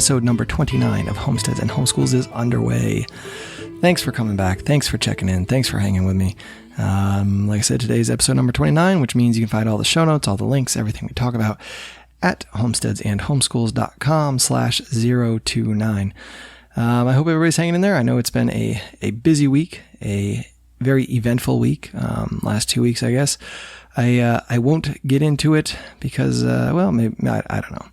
episode number 29 of Homesteads and Homeschools is underway. Thanks for coming back. Thanks for checking in. Thanks for hanging with me. Like I said, today's episode number 29, which means you can find all the show notes, all the links, everything we talk about at homesteadsandhomeschools.com/029. I hope everybody's hanging in there. I know it's been a busy week, a very eventful week, last 2 weeks, I guess. I won't get into it because, maybe, I don't know.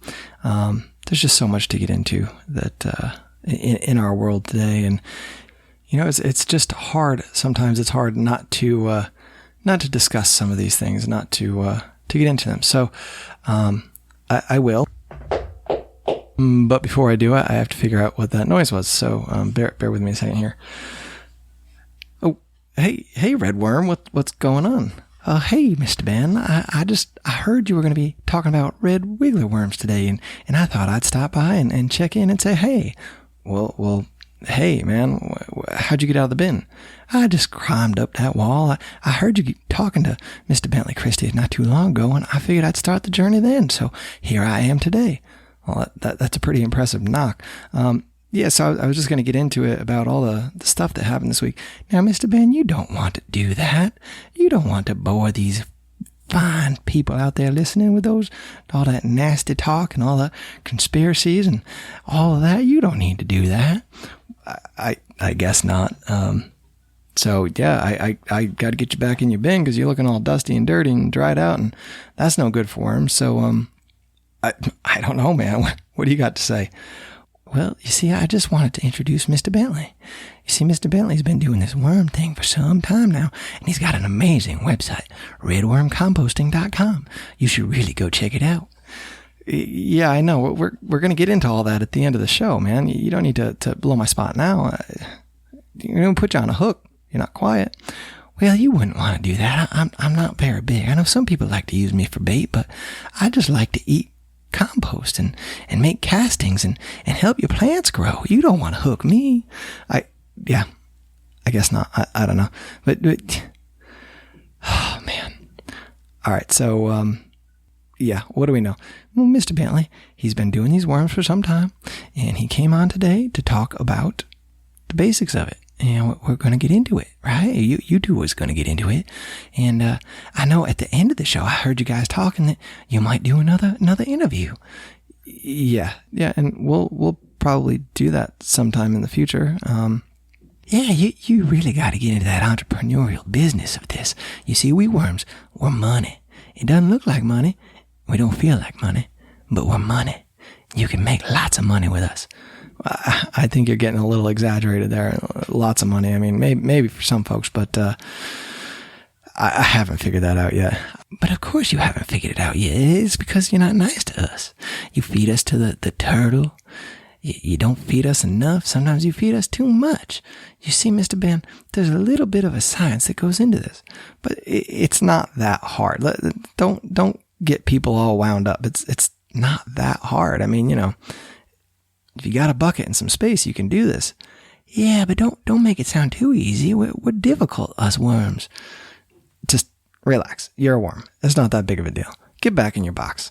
There's just so much to get into that, in our world today. And, it's just hard. Sometimes it's hard not to discuss some of these things, not to get into them. So, I will. But before I do it, I have to figure out what that noise was. So, bear with me a second here. Oh, hey, Redworm, what's going on? Hey, Mr. Ben, I heard you were going to be talking about red wiggler worms today, and I thought I'd stop by and check in and say, hey. Well, hey, man, how'd you get out of the bin? I just climbed up that wall. I heard you talking to Mr. Bentley Christie not too long ago, and I figured I'd start the journey then, so here I am today. Well, that's a pretty impressive knock. So I was just going to get into it about all the stuff that happened this week. Now, Mr. Ben, you don't want to do that. You don't want to bore these fine people out there listening with all that nasty talk and all the conspiracies and all of that. You don't need to do that. I guess not. I got to get you back in your bin because you're looking all dusty and dirty and dried out, and that's no good for him. So, I don't know, man. What do you got to say? Well, you see, I just wanted to introduce Mr. Bentley. You see, Mr. Bentley's been doing this worm thing for some time now, and he's got an amazing website, vermicomposting.com. You should really go check it out. Yeah, I know. We're going to get into all that at the end of the show, man. You don't need to blow my spot now. You're going to put you on a hook. You're not quiet. Well, you wouldn't want to do that. I'm not very big. I know some people like to use me for bait, but I just like to eat compost and make castings and help your plants grow. You don't want to hook me. I guess not. I don't know. But oh man. All right. So, what do we know? Well, Mr. Bentley, he's been doing these worms for some time, and he came on today to talk about the basics of it. And we're going to get into it, right? You two was going to get into it. And I know at the end of the show, I heard you guys talking that you might do another interview. Yeah, and we'll probably do that sometime in the future. You really got to get into that entrepreneurial business of this. You see, we worms, we're money. It doesn't look like money. We don't feel like money, but we're money. You can make lots of money with us. I think you're getting a little exaggerated there. Lots of money. I mean, maybe for some folks, but I haven't figured that out yet. But of course you haven't figured it out yet. It's because you're not nice to us. You feed us to the turtle. You don't feed us enough. Sometimes you feed us too much. You see, Mr. Ben, there's a little bit of a science that goes into this, but it's not that hard. Don't get people all wound up. It's not that hard. I mean, if you got a bucket and some space, you can do this. Yeah, but don't make it sound too easy. We're difficult, us worms. Just relax. You're a worm. It's not that big of a deal. Get back in your box.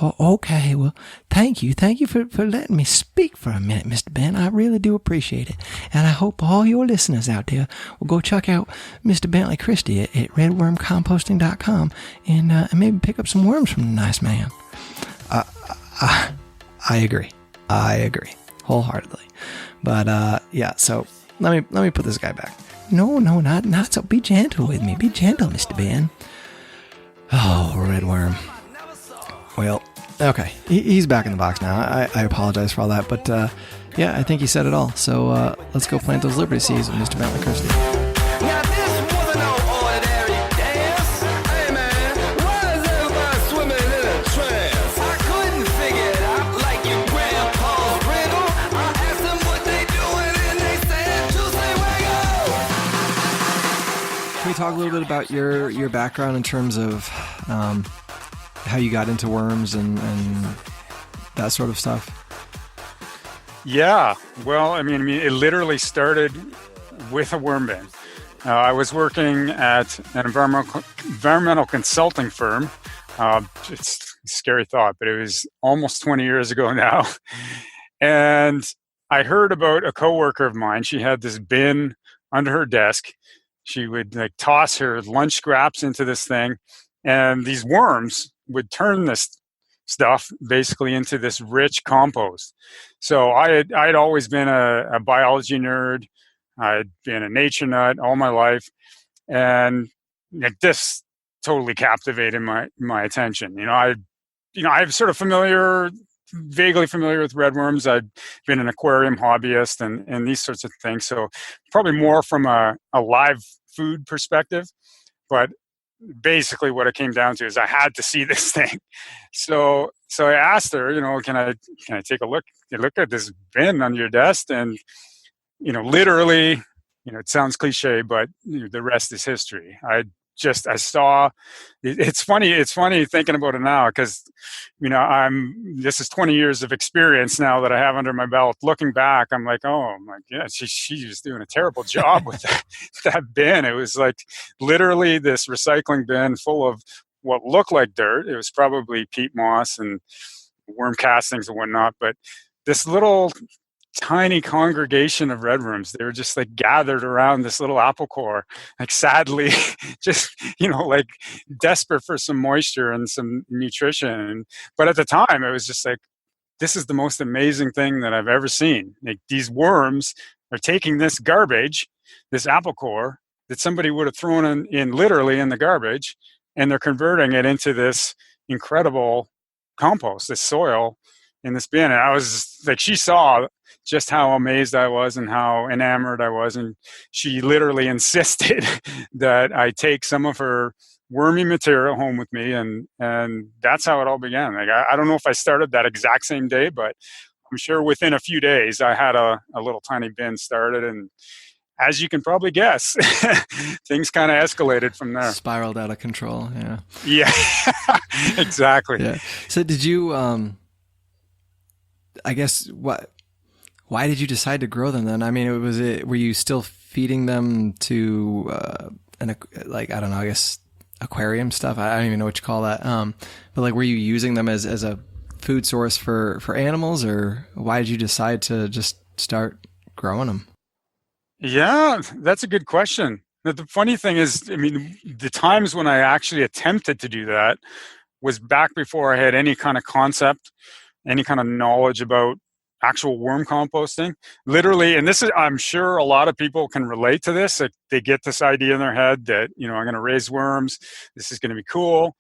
Oh, okay. Well, thank you. Thank you for letting me speak for a minute, Mr. Ben. I really do appreciate it. And I hope all your listeners out there will go check out Mr. Bentley Christie at redwormcomposting.com and maybe pick up some worms from the nice man. I agree. Wholeheartedly. But, so let me put this guy back. No, not so. Be gentle with me. Be gentle, Mr. Ben. Oh, Redworm. Well, okay. He's back in the box now. I apologize for all that, but, I think he said it all. So, let's go plant those Liberty seeds with Mr. Bentley Christie. Now this wasn't no ordinary dance. Hey man, why is everybody swimming in a trance? I couldn't figure it out like your grandpa's riddle. I asked them what they doing and they said to say wiggle. Can we talk a little bit about your background in terms of how you got into worms and that sort of stuff? Yeah, well, I mean, it literally started with a worm bin. I was working at an environmental consulting firm. It's scary thought, but it was almost 20 years ago now. And I heard about a coworker of mine. She had this bin under her desk. She would like toss her lunch scraps into this thing, and these worms would turn this stuff basically into this rich compost. So I'd always been a biology nerd. I'd been a nature nut all my life, and like this totally captivated my attention. I'm sort of vaguely familiar with redworms. I've been an aquarium hobbyist and these sorts of things. So probably more from a live food perspective, but basically what it came down to is I had to see this thing. So I asked her, can I take a look at this bin on your desk? And, literally, it sounds cliche, but the rest is history. I saw, it's funny thinking about it now, because, this is 20 years of experience now that I have under my belt. Looking back, I'm like, oh my God, she was doing a terrible job with that bin. It was like literally this recycling bin full of what looked like dirt. It was probably peat moss and worm castings and whatnot, but this little tiny congregation of redworms, they were just like gathered around this little apple core, like sadly just like desperate for some moisture and some nutrition. But at the time it was just like, this is the most amazing thing that I've ever seen. Like, these worms are taking this garbage, this apple core that somebody would have thrown in literally in the garbage, and they're converting it into this incredible compost, this soil in this bin. And I was like, she saw just how amazed I was and how enamored I was. And she literally insisted that I take some of her wormy material home with me. And that's how it all began. Like, I don't know if I started that exact same day, but I'm sure within a few days I had a little tiny bin started. And as you can probably guess, things kind of escalated from there. Spiraled out of control. Yeah. Yeah, exactly. Yeah. So did you, I guess, why did you decide to grow them then? I mean, were you still feeding them to, I don't know, I guess aquarium stuff? I don't even know what you call that. But like, were you using them as a food source for animals, or why did you decide to just start growing them? Yeah, that's a good question. The funny thing is, I mean, the times when I actually attempted to do that was back before I had any kind of concept, any kind of knowledge about actual worm composting. Literally, and this is, I'm sure a lot of people can relate to this. Like, they get this idea in their head that, I'm going to raise worms. This is going to be cool.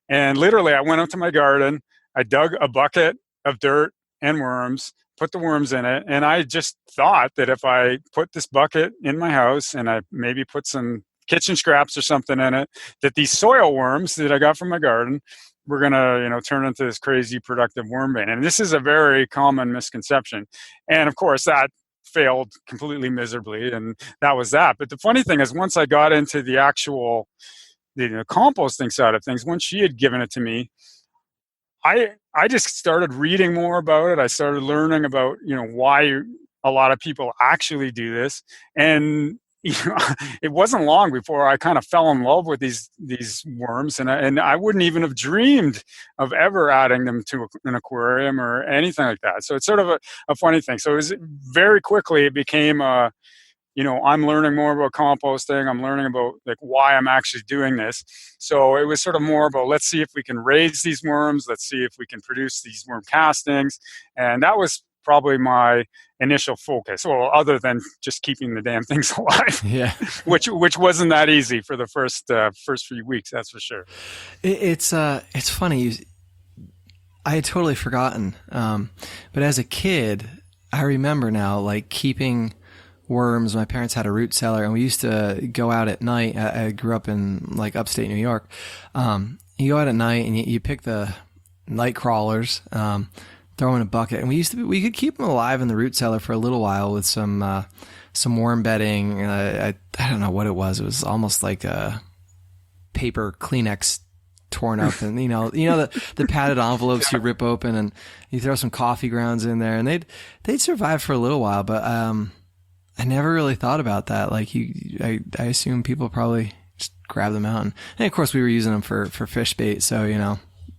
And literally, I went up to my garden. I dug a bucket of dirt and worms, put the worms in it. And I just thought that if I put this bucket in my house and I maybe put some kitchen scraps or something in it, that these soil worms that I got from my garden were going to, turn into this crazy productive worm bin. And this is a very common misconception. And of course, that failed completely miserably. And that was that. But the funny thing is, once I got into the actual composting side of things, once she had given it to me, I just started reading more about it. I started learning about, why a lot of people actually do this. And it wasn't long before I kind of fell in love with these worms, and I wouldn't even have dreamed of ever adding them to an aquarium or anything like that. So it's sort of a funny thing. So very quickly it became I'm learning more about composting. I'm learning about like why I'm actually doing this. So it was sort of more about, let's see if we can raise these worms. Let's see if we can produce these worm castings. And that was probably my initial focus. Well, other than just keeping the damn things alive. Yeah. which wasn't that easy for the first few weeks, that's for sure. It's funny. I had totally forgotten. But as a kid, I remember now, like, keeping worms. My parents had a root cellar, and we used to go out at night. I grew up in like upstate New York. You go out at night and you pick the night crawlers, throw them in a bucket, and we could keep them alive in the root cellar for a little while with some worm bedding. I don't know what it was. It was almost like a paper Kleenex torn up, and the padded envelopes you rip open, and you throw some coffee grounds in there, and they'd survive for a little while, but I never really thought about that. Like, I assume people probably just grab them out. And of course, we were using them for fish bait. So,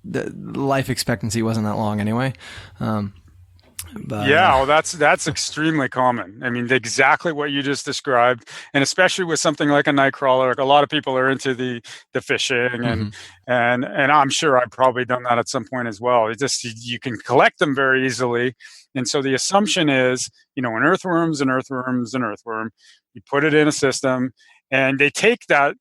the life expectancy wasn't that long anyway. But, yeah, well, that's extremely common. I mean, exactly what you just described, and especially with something like a night crawler. Like a lot of people are into the fishing, and I'm sure I've probably done that at some point as well. It just you can collect them very easily, and so the assumption is, an earthworm's an earthworm's an earthworm. You put it in a system, and they take that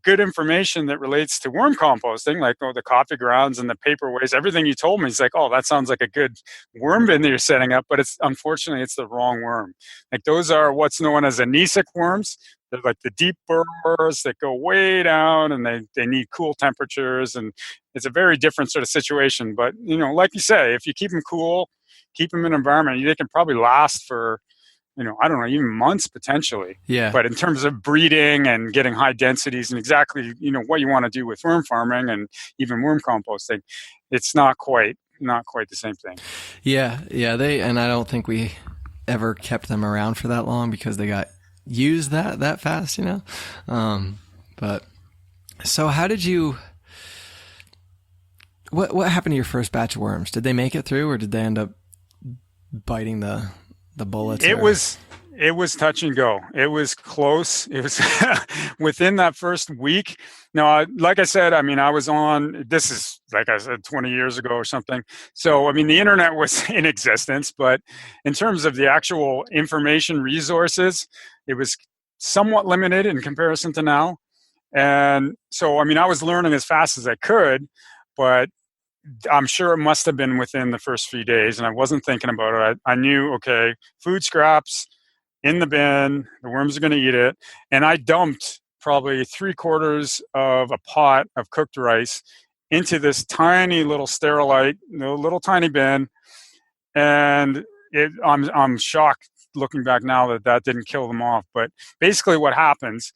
good information that relates to worm composting, like the coffee grounds and the paper waste, everything you told me, it's like, oh, that sounds like a good worm bin that you're setting up, but unfortunately it's the wrong worm. Like those are what's known as anisic worms. They're like the deep burrowers that go way down, and they need cool temperatures, and it's a very different sort of situation. But, like you say, if you keep them cool, keep them in an environment, they can probably last for, I don't know, even months potentially. Yeah. But in terms of breeding and getting high densities and exactly, what you want to do with worm farming and even worm composting, it's not quite the same thing. Yeah. And I don't think we ever kept them around for that long because they got used that fast, But so how did you, what happened to your first batch of worms? Did they make it through, or did they end up biting the bullets? It was touch and go. It was close. It was within that first week. Now, like I said, I was on, this is, like I said, 20 years ago or something. So, the internet was in existence, but in terms of the actual information resources, it was somewhat limited in comparison to now. And so, I was learning as fast as I could, but I'm sure it must have been within the first few days, and I wasn't thinking about it. I knew, okay, food scraps in the bin, the worms are going to eat it. And I dumped probably 3/4 of a pot of cooked rice into this tiny little sterilite, little tiny bin. And I'm shocked looking back now that didn't kill them off. But basically what happens,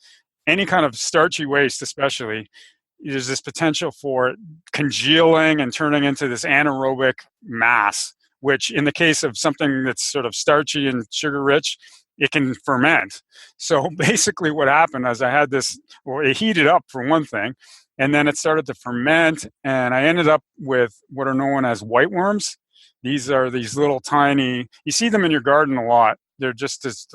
any kind of starchy waste especially, there's this potential for congealing and turning into this anaerobic mass, which in the case of something that's sort of starchy and sugar rich, it can ferment. So basically what happened is I had this, it heated up for one thing, and then it started to ferment, and I ended up with what are known as white worms. These are these little tiny, you see them in your garden a lot. They're just this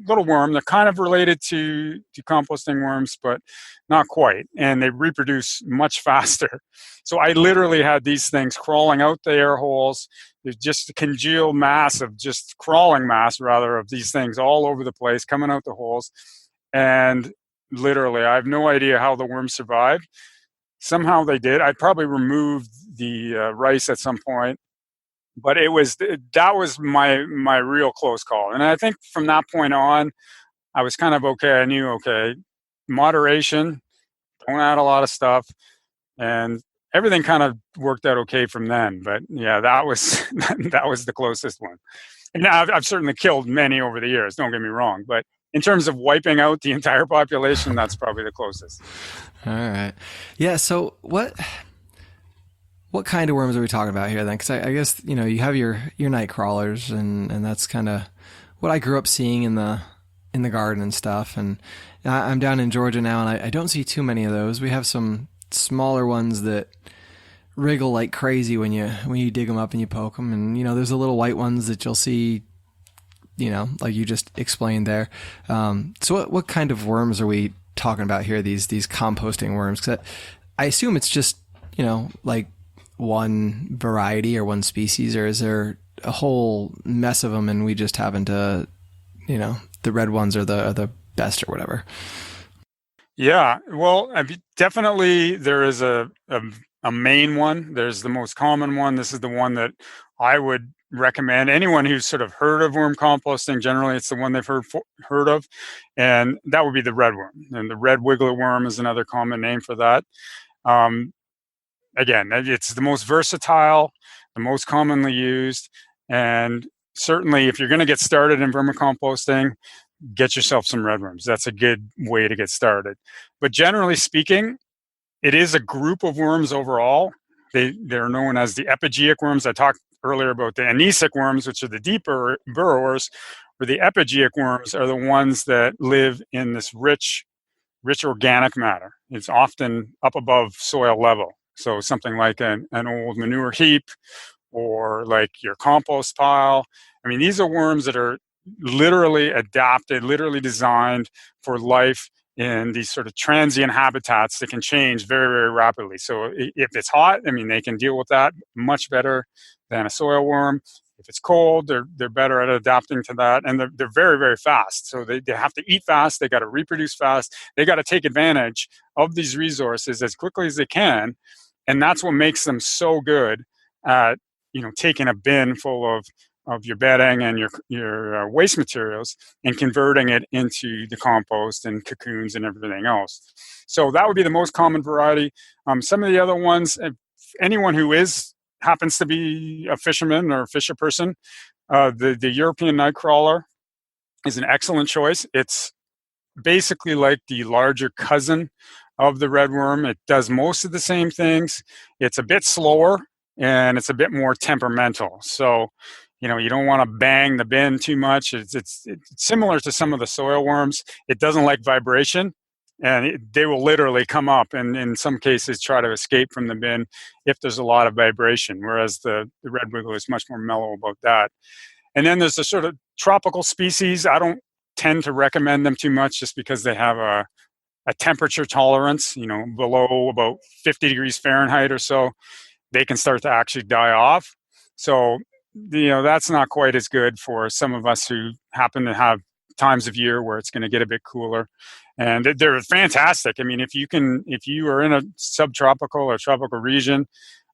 little worm. They're kind of related to composting worms, but not quite. And they reproduce much faster. So I literally had these things crawling out the air holes. There's just a congealed mass of just crawling mass, rather, of these things all over the place, coming out the holes. And literally, I have no idea how the worms survived. Somehow they did. I probably removed the rice at some point. But that was my real close call. And I think from that point on, I was kind of okay. I knew, okay, moderation, don't add a lot of stuff. And everything kind of worked out okay from then. But yeah, that was the closest one. And now I've certainly killed many over the years, don't get me wrong. But in terms of wiping out the entire population, that's probably the closest. All right. Yeah, so what kind of worms are we talking about here then? Because I guess, you have your night crawlers, and that's kind of what I grew up seeing in the garden and stuff. And I'm down in Georgia now, and I don't see too many of those. We have some smaller ones that wriggle like crazy when you dig them up and you poke them. And, there's the little white ones that you'll see, like you just explained there. So what kind of worms are we talking about here, these composting worms? Because I assume it's just, like one variety or one species, or is there a whole mess of them and we just happen to, the red ones are the best or whatever? Yeah, well, definitely there is a main one. There's the most common one. This is the one that I would recommend anyone who's sort of heard of worm composting. Generally, it's the one they've heard of, and that would be the red worm. And the red wiggler worm is another common name for that. Again, it's the most versatile, the most commonly used, and certainly if you're going to get started in vermicomposting, get yourself some red worms. That's a good way to get started. But generally speaking, it is a group of worms overall. They're known as the epigeic worms. I talked earlier about the anisic worms, which are the deeper burrowers, or the epigeic worms are the ones that live in this rich organic matter. It's often up above soil level. So something like an old manure heap or like your compost pile. I mean, these are worms that are literally adapted, literally designed for life in these sort of transient habitats that can change very, very rapidly. So if it's hot, I mean, they can deal with that much better than a soil worm. If it's cold, they're better at adapting to that, and they're very, very fast. So they have to eat fast. They got to reproduce fast. They got to take advantage of these resources as quickly as they can, and that's what makes them so good at taking a bin full of your bedding and your waste materials and converting it into the compost and cocoons and everything else. So that would be the most common variety. Some of the other ones, if anyone who happens to be a fisherman or a fisher person, the European nightcrawler is an excellent choice. It's basically like the larger cousin of the redworm. It does most of the same things. It's a bit slower and it's a bit more temperamental. So, you don't want to bang the bin too much. It's similar to some of the soil worms. It doesn't like vibration, and they will literally come up and in some cases try to escape from the bin if there's a lot of vibration, whereas the red wiggler is much more mellow about that. And then there's the sort of tropical species. I don't tend to recommend them too much just because they have a temperature tolerance, below about 50 degrees Fahrenheit or so. They can start to actually die off. So, that's not quite as good for some of us who happen to have times of year where it's going to get a bit cooler. And they're fantastic. I mean, if you are in a subtropical or tropical region,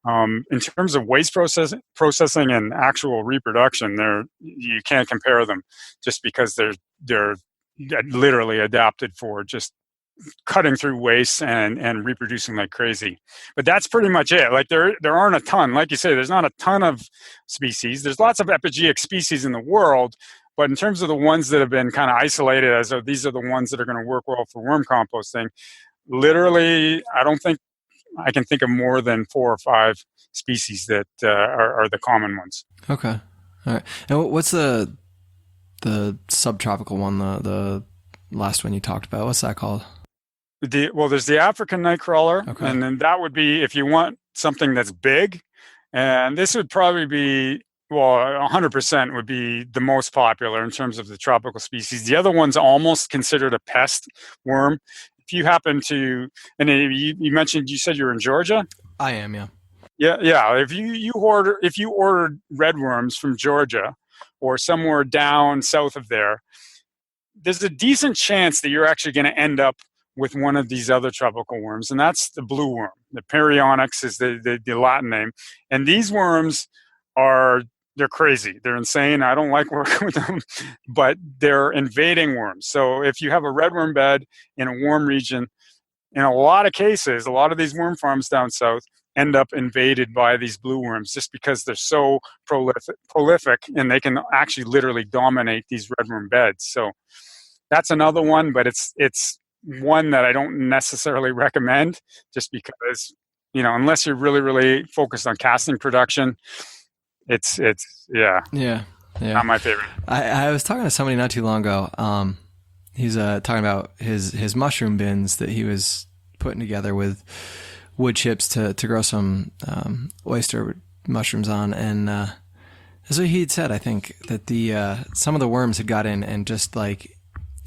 in terms of waste processing and actual reproduction, you can't compare them just because they're literally adapted for just cutting through waste and reproducing like crazy. But that's pretty much it. Like there aren't a ton, like you say, there's not a ton of species. There's lots of epigeic species in the world, but in terms of the ones that have been kind of isolated as these are the ones that are going to work well for worm composting, literally, I don't think I can think of more than 4 or 5 species that are the common ones. Okay. All right. And what's the subtropical one, the last one you talked about? What's that called? There's the African nightcrawler, okay. And then that would be if you want something that's big, and this would probably be 100% would be the most popular in terms of the tropical species. The other one's almost considered a pest worm. If you happen to, and you mentioned, you said you're in Georgia? I am, yeah. Yeah. If you ordered redworms from Georgia or somewhere down south of there's a decent chance that you're actually going to end up with one of these other tropical worms, and that's the blue worm. The Perionyx is the Latin name. And these worms they're crazy. They're insane. I don't like working with them, but they're invading worms. So if you have a redworm bed in a warm region, in a lot of cases, a lot of these worm farms down south end up invaded by these blue worms just because they're so prolific and they can actually literally dominate these redworm beds. So that's another one, but it's one that I don't necessarily recommend just because, unless you're really, really focused on casting production, it's not my favorite. I was talking to somebody not too long ago. He's talking about his mushroom bins that he was putting together with wood chips to grow some oyster mushrooms on, and that's what he had said. I think that the some of the worms had got in and just like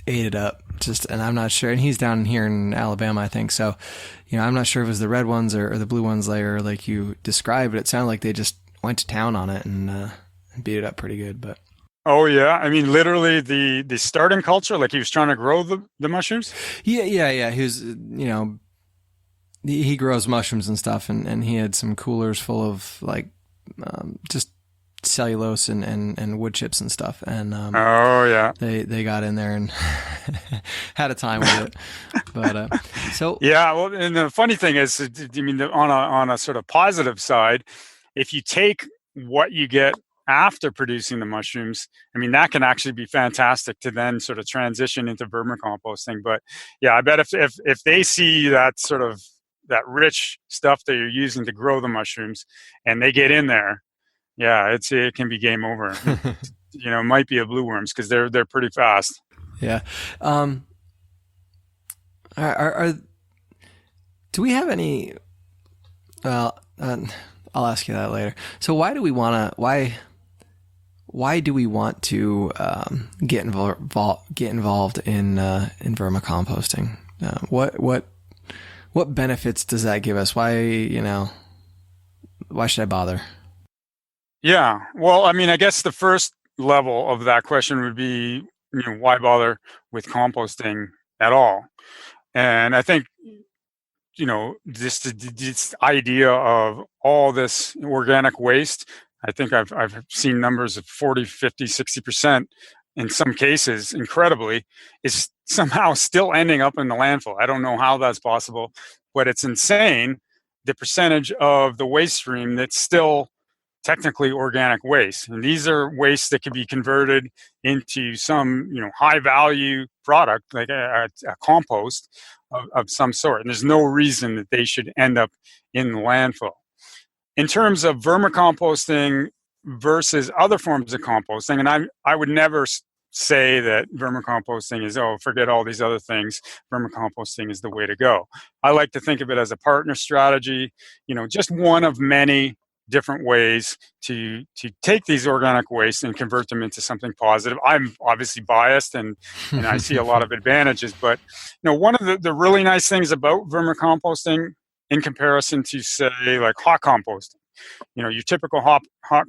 ate it up. And I'm not sure. And he's down here in Alabama, I think. So, I'm not sure if it was the red ones or the blue ones later, like you described. But it sounded like they just went to town on it and beat it up pretty good. But oh yeah, I mean, literally the starting culture. Like he was trying to grow the mushrooms. Yeah. He was, he grows mushrooms and stuff, and he had some coolers full of like just cellulose and wood chips and stuff, and they got in there and had a time with it. But so yeah, well, and the funny thing is, I mean, on a sort of positive side, if you take what you get after producing the mushrooms, I mean, that can actually be fantastic to then sort of transition into vermicomposting. But yeah, I bet if they see that sort of that rich stuff that you're using to grow the mushrooms and they get in there, yeah, it can be game over. It might be a blue worms because they're pretty fast. Yeah. Do we have any Well, I'll ask you that later. So why do we want to? Why do we want to get involved in vermicomposting? What benefits does that give us? Why should I bother? Yeah. Well, I mean, I guess the first level of that question would be, why bother with composting at all? And I think, this idea of all this organic waste, I think I've seen numbers of 40, 50, 60% in some cases, incredibly, is somehow still ending up in the landfill. I don't know how that's possible, but it's insane the percentage of the waste stream that's still technically organic waste. And these are wastes that can be converted into some, high value product like a compost of some sort. And there's no reason that they should end up in the landfill. In terms of vermicomposting versus other forms of composting, and I would never say that vermicomposting is, forget all these other things. Vermicomposting is the way to go. I like to think of it as a partner strategy, just one of many different ways to take these organic waste and convert them into something positive. I'm obviously biased and I see a lot of advantages, but one of the really nice things about vermicomposting in comparison to, say, like hot composting, your typical hot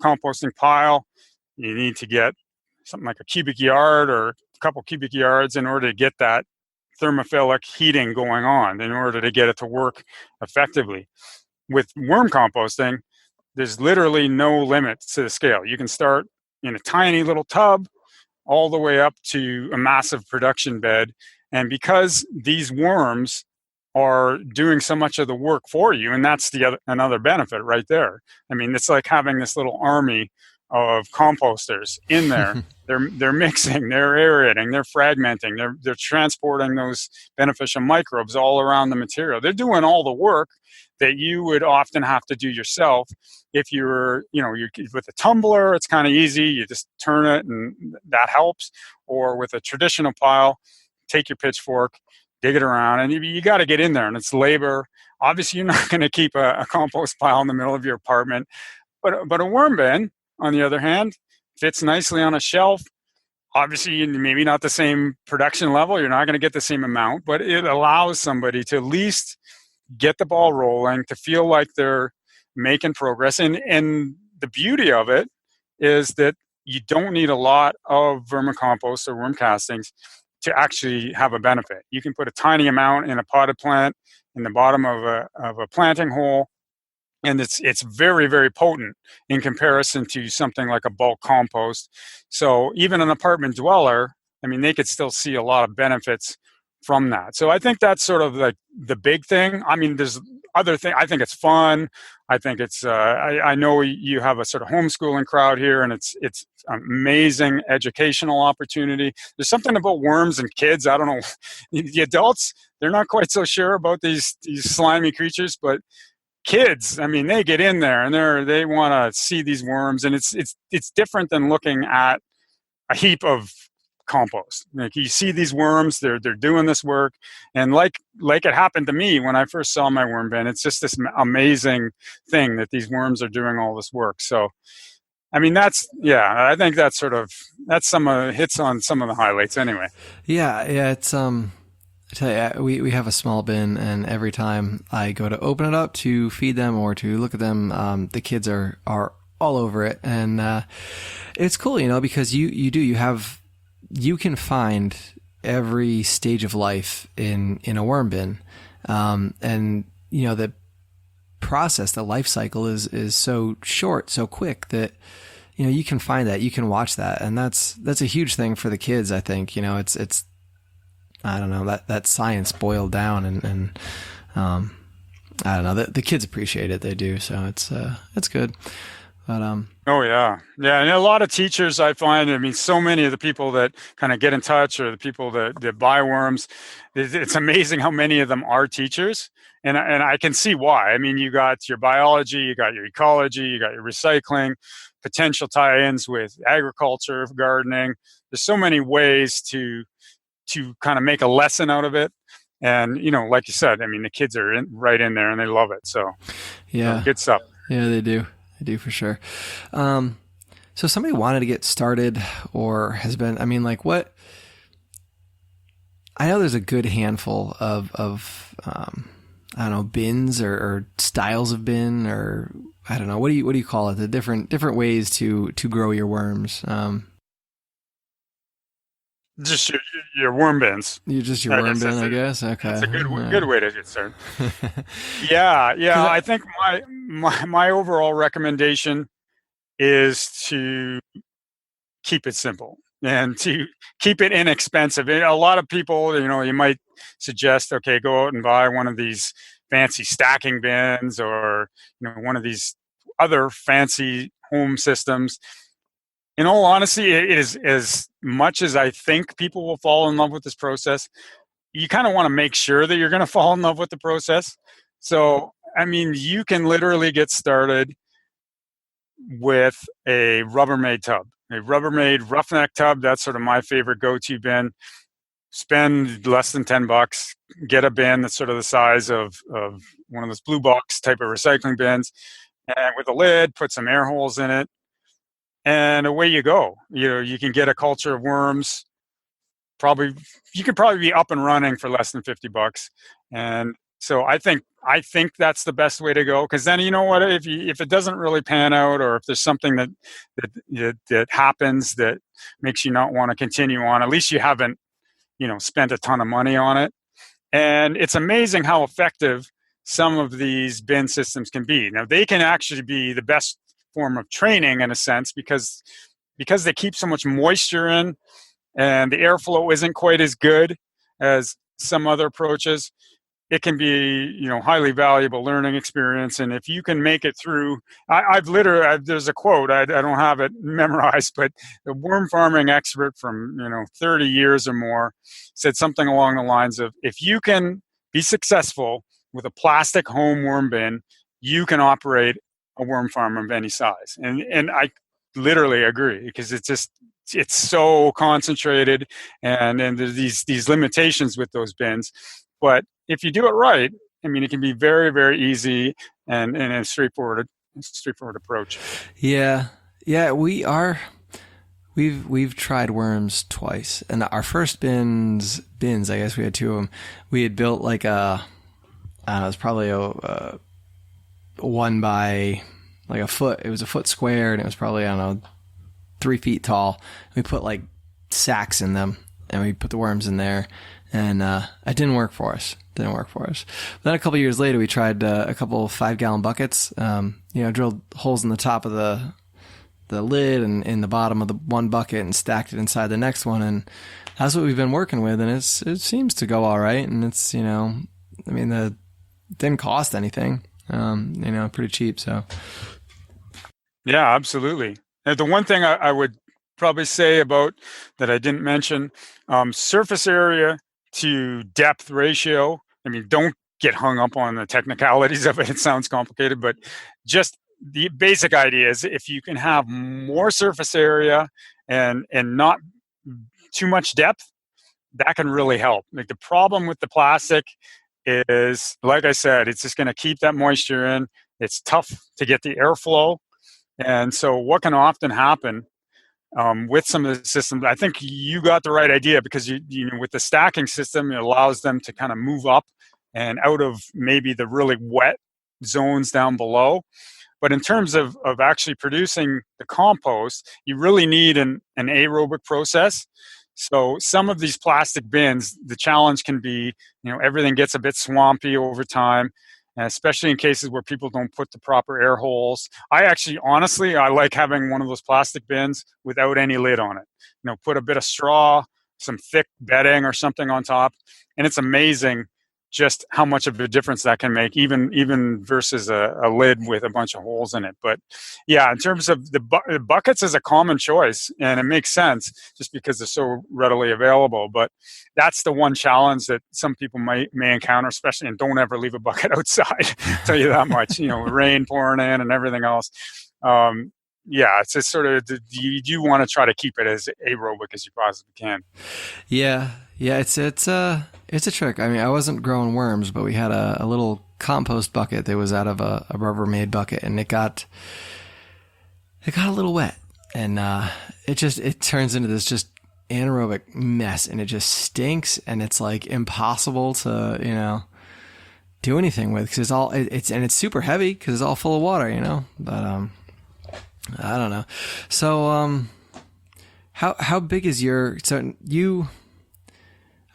composting pile, you need to get something like a cubic yard or a couple cubic yards in order to get that thermophilic heating going on, in order to get it to work effectively. With worm composting, there's literally no limit to the scale. You can start in a tiny little tub all the way up to a massive production bed. And because these worms are doing so much of the work for you, and that's another benefit right there. I mean, it's like having this little army of composters in there. They're mixing, they're aerating, they're fragmenting, they're transporting those beneficial microbes all around the material. They're doing all the work that you would often have to do yourself. If you're with a tumbler, it's kind of easy. You just turn it and that helps. Or with a traditional pile, take your pitchfork, dig it around, and you got to get in there, and it's labor. Obviously, you're not going to keep a compost pile in the middle of your apartment, but a worm bin, on the other hand, fits nicely on a shelf. Obviously, maybe not the same production level. You're not going to get the same amount, but it allows somebody to at least get the ball rolling, to feel like they're making progress. And the beauty of it is that you don't need a lot of vermicompost or worm castings to actually have a benefit. You can put a tiny amount in a potted plant in the bottom of a planting hole, and it's very, very potent in comparison to something like a bulk compost. So even an apartment dweller, I mean, they could still see a lot of benefits from that. So I think that's sort of like the big thing. I mean, there's other things. I think it's fun. I think it's, I know you have a sort of homeschooling crowd here, and it's amazing educational opportunity. There's something about worms and kids. I don't know. The adults, they're not quite so sure about these slimy creatures, but kids, I mean, they get in there and they want to see these worms, and it's different than looking at a heap of compost. Like, you see these worms, they're doing this work, and like it happened to me when I first saw my worm bin. It's just this amazing thing that these worms are doing all this work. So, I mean, I think that's some hits on some of the highlights anyway. Yeah, it's I tell you, we have a small bin, and every time I go to open it up to feed them or to look at them, the kids are all over it, and it's cool, because you can find every stage of life in a worm bin, and the process, the life cycle is so short, so quick that you can find that, you can watch that, and that's a huge thing for the kids. I think it's I don't know, that science boiled down, and I don't know, the kids appreciate it. They do. So it's good. But oh yeah. And a lot of teachers, I find, I mean, so many of the people that kind of get in touch, or the people that buy worms, it's amazing how many of them are teachers. And I can see why. I mean, you got your biology, you got your ecology, you got your recycling, potential tie-ins with agriculture, gardening. There's so many ways to kind of make a lesson out of it. And, like you said, I mean, the kids are right in there and they love it. So, Yeah. Good stuff. Yeah, they do. They do for sure. So somebody wanted to get started or has been, I mean, like what, I know there's a good handful of I don't know, bins or styles of bin, or I don't know, what do you call it? The different ways to grow your worms. Just your worm bins. You just your worm bin, I guess. Okay, that's a good way to get started. Yeah. I think my overall recommendation is to keep it simple and to keep it inexpensive. And a lot of people, you might suggest, okay, go out and buy one of these fancy stacking bins or one of these other fancy home systems. In all honesty, it is, as much as I think people will fall in love with this process, you kind of want to make sure that you're going to fall in love with the process. So, I mean, you can literally get started with a Rubbermaid tub, a Rubbermaid roughneck tub. That's sort of my favorite go-to bin. Spend less than $10, get a bin that's sort of the size of one of those blue box type of recycling bins, and with a lid, put some air holes in it, and away you go. You can get a culture of worms. You could probably be up and running for less than $50. And so I think that's the best way to go, because then you know what, if it doesn't really pan out, or if there's something that happens that makes you not want to continue on, at least you haven't spent a ton of money on it. And it's amazing how effective some of these bin systems can be. Now, they can actually be the best form of training in a sense, because they keep so much moisture in, and the airflow isn't quite as good as some other approaches. It can be, highly valuable learning experience. And if you can make it through, there's a quote, I don't have it memorized, but the worm farming expert from, 30 years or more said something along the lines of, if you can be successful with a plastic home worm bin, you can operate a worm farm of any size. And I literally agree, because it's so concentrated, and there's these limitations with those bins. But if you do it right, I mean, it can be very, very easy and a straightforward approach. Yeah. We've tried worms twice, and our first bins, I guess we had two of them. We had built like it was probably a 1 by like a foot. It was a foot square, and it was probably, 3 feet tall. We put like sacks in them, and we put the worms in there, and it didn't work for us. But then a couple of years later, we tried a couple 5-gallon buckets. Drilled holes in the top of the lid and in the bottom of the one bucket, and stacked it inside the next one, and that's what we've been working with. And it seems to go all right. And it's it didn't cost anything. Pretty cheap. So yeah, absolutely. And the one thing I would probably say about that I didn't mention, surface area to depth ratio. I mean, don't get hung up on the technicalities of it. It sounds complicated, but just the basic idea is, if you can have more surface area and not too much depth, that can really help. Like, the problem with the plastic is, like I said, it's just going to keep that moisture in. It's tough to get the airflow. And so what can often happen with some of the systems, I think you got the right idea, because with the stacking system, it allows them to kind of move up and out of maybe the really wet zones down below. But in terms of actually producing the compost, you really need an aerobic process. So some of these plastic bins, the challenge can be, everything gets a bit swampy over time, and especially in cases where people don't put the proper air holes. Honestly, I like having one of those plastic bins without any lid on it. Put a bit of straw, some thick bedding or something on top, and it's amazing just how much of a difference that can make, even versus a lid with a bunch of holes in it. But yeah, in terms of the buckets is a common choice, and it makes sense just because they're so readily available. But that's the one challenge that some people may encounter, especially, and don't ever leave a bucket outside. I'll tell you that much. Rain pouring in and everything else. it's just sort of you do want to try to keep it as aerobic as you possibly can. Yeah, yeah, it's a trick. I mean, I wasn't growing worms, but we had a little compost bucket that was out of a Rubbermaid bucket, and it got a little wet, and it turns into this just anaerobic mess, and it just stinks, and it's like impossible to do anything with, because it's super heavy because it's all full of water, But I don't know. So how big is you?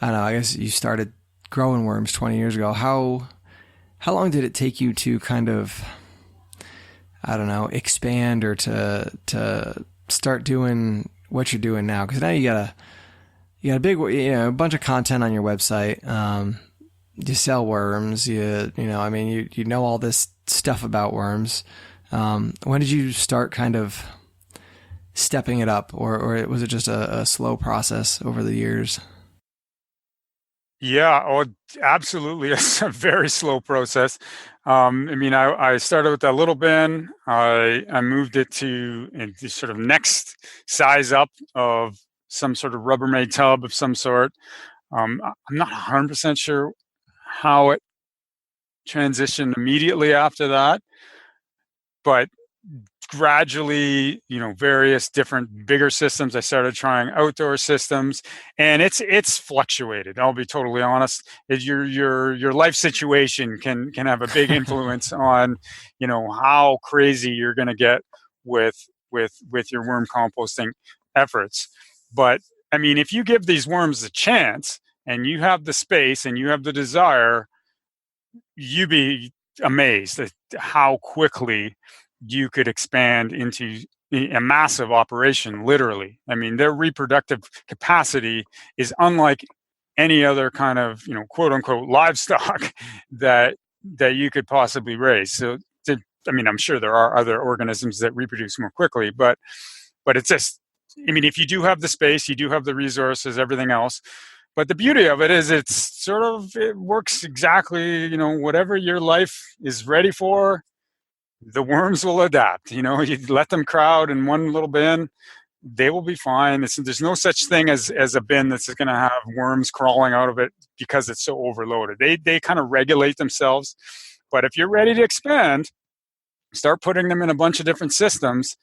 I don't know. I guess you started growing worms 20 years ago. How long did it take you to kind of, I don't know, expand or to start doing what you're doing now? Because now you got a big, a bunch of content on your website. You sell worms. You know all this stuff about worms. When did you start kind of stepping it up, or was it just a slow process over the years? Yeah, absolutely. It's a very slow process. I started with that little bin. I moved it to the sort of next size up of some sort of Rubbermaid tub of some sort. I'm not 100% sure how it transitioned immediately after that, but gradually, various different bigger systems. I started trying outdoor systems, and it's fluctuated. I'll be totally honest. Your life situation can have a big influence on, how crazy you're going to get with your worm composting efforts. But I mean, if you give these worms a chance, and you have the space and you have the desire, you'd be amazed at how quickly you could expand into a massive operation, literally. I mean, their reproductive capacity is unlike any other kind of, quote unquote, livestock that you could possibly raise. So, I'm sure there are other organisms that reproduce more quickly, but it's just, if you do have the space, you do have the resources, everything else. But the beauty of it is it works exactly, whatever your life is ready for, the worms will adapt. You let them crowd in one little bin, they will be fine. There's no such thing as a bin that's going to have worms crawling out of it because it's so overloaded. They kind of regulate themselves. But if you're ready to expand, start putting them in a bunch of different systems,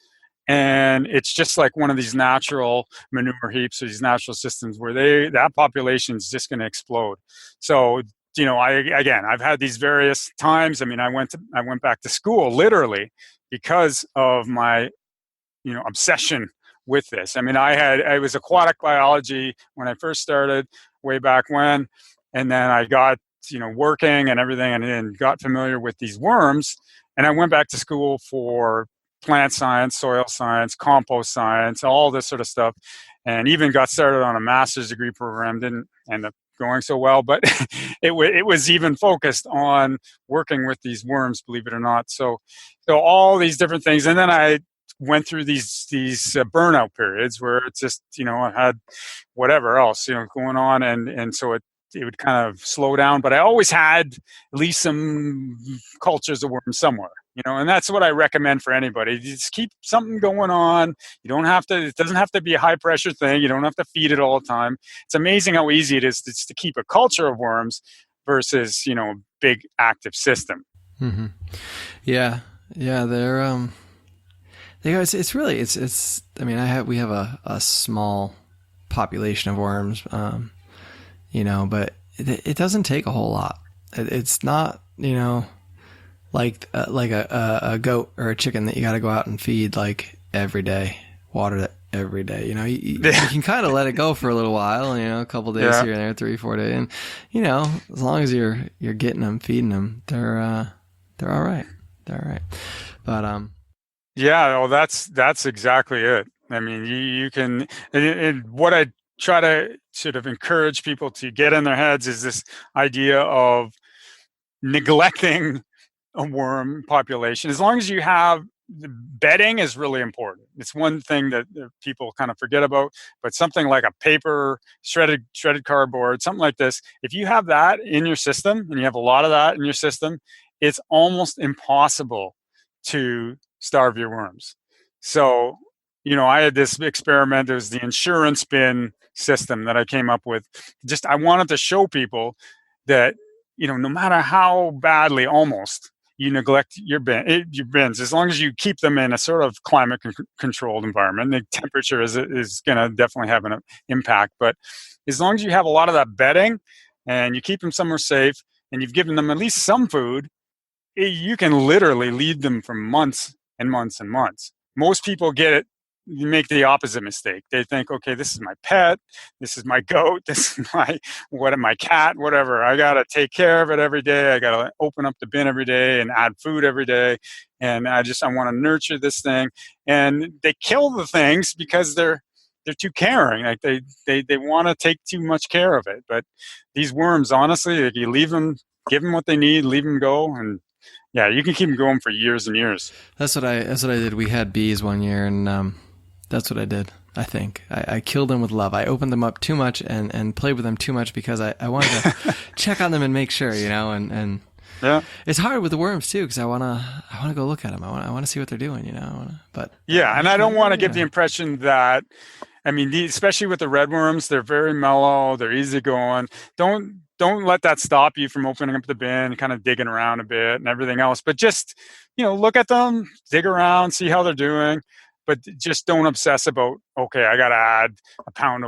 and it's just like one of these natural manure heaps or these natural systems where that population is just going to explode. So, I've had these various times. I went back to school literally because of my, obsession with this. I was aquatic biology when I first started way back when, and then I got, working and everything, and then got familiar with these worms, and I went back to school for plant science, soil science, compost science, all this sort of stuff, and even got started on a master's degree program. Didn't end up going so well, but it was even focused on working with these worms, believe it or not. So all these different things, and then I went through these burnout periods where it's just, I had whatever else going on, and so it would kind of slow down. But I always had at least some cultures of worms somewhere. And that's what I recommend for anybody. Just keep something going on. It doesn't have to be a high pressure thing. You don't have to feed it all the time. It's amazing how easy it is to keep a culture of worms versus, a big active system. Mm-hmm. Yeah. Yeah. We have a small population of worms, but it doesn't take a whole lot. It's not, like a goat or a chicken that you got to go out and feed like every day, water it every day. You can kind of let it go for a little while, a couple days here and there, 3-4 days, and as long as you're getting them, feeding them, they're all right. They're all right. But that's exactly it. You can, and what I try to sort of encourage people to get in their heads is this idea of neglecting a worm population. As long as you have bedding is really important. It's one thing that people kind of forget about, but something like a paper, shredded cardboard, something like this, if you have that in your system, and you have a lot of that in your system, it's almost impossible to starve your worms. So, I had this experiment. It was the insurance bin system that I came up with. Just, I wanted to show people that, no matter how badly almost you neglect your bins, as long as you keep them in a sort of climate controlled environment, the temperature is going to definitely have an impact. But as long as you have a lot of that bedding and you keep them somewhere safe and you've given them at least some food, you can literally lead them for months and months and months. Most people you make the opposite mistake. They think, okay, this is my pet, this is my goat, this is my cat, whatever. I got to take care of it every day. I got to open up the bin every day and add food every day. And I want to nurture this thing. And they kill the things because they're too caring. Like they want to take too much care of it. But these worms, honestly, if you leave them, give them what they need, leave them go, and yeah, you can keep them going for years and years. That's what I did. We had bees one year, and that's what I did. I think I killed them with love. I opened them up too much and played with them too much because I wanted to check on them and make sure, and yeah, it's hard with the worms too because I wanna go look at them. I want to see what they're doing, But yeah, and I don't want to give the impression that, especially with the red worms, they're very mellow, they're easygoing. Don't let that stop you from opening up the bin and kind of digging around a bit and everything else. But just, look at them, dig around, see how they're doing. But just don't obsess about, okay, I got to add a pound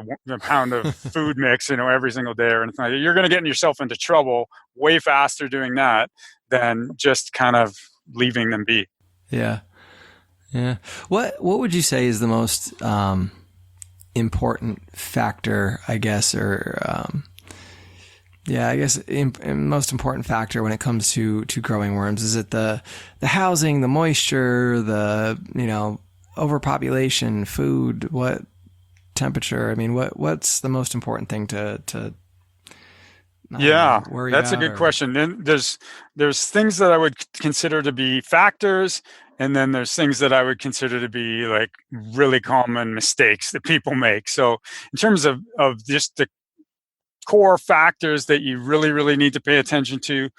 of food mix, every single day or anything like that. You're going to get yourself into trouble way faster doing that than just kind of leaving them be. Yeah. Yeah. What would you say is the most important factor, I guess, or most important factor when it comes to growing worms? Is it the housing, the moisture, the overpopulation, food, what temperature? What's the most important thing to worry that's about? A good question. Then there's things that I would consider to be factors, and then there's things that I would consider to be like really common mistakes that people make. So in terms of just the core factors that you really, really need to pay attention to,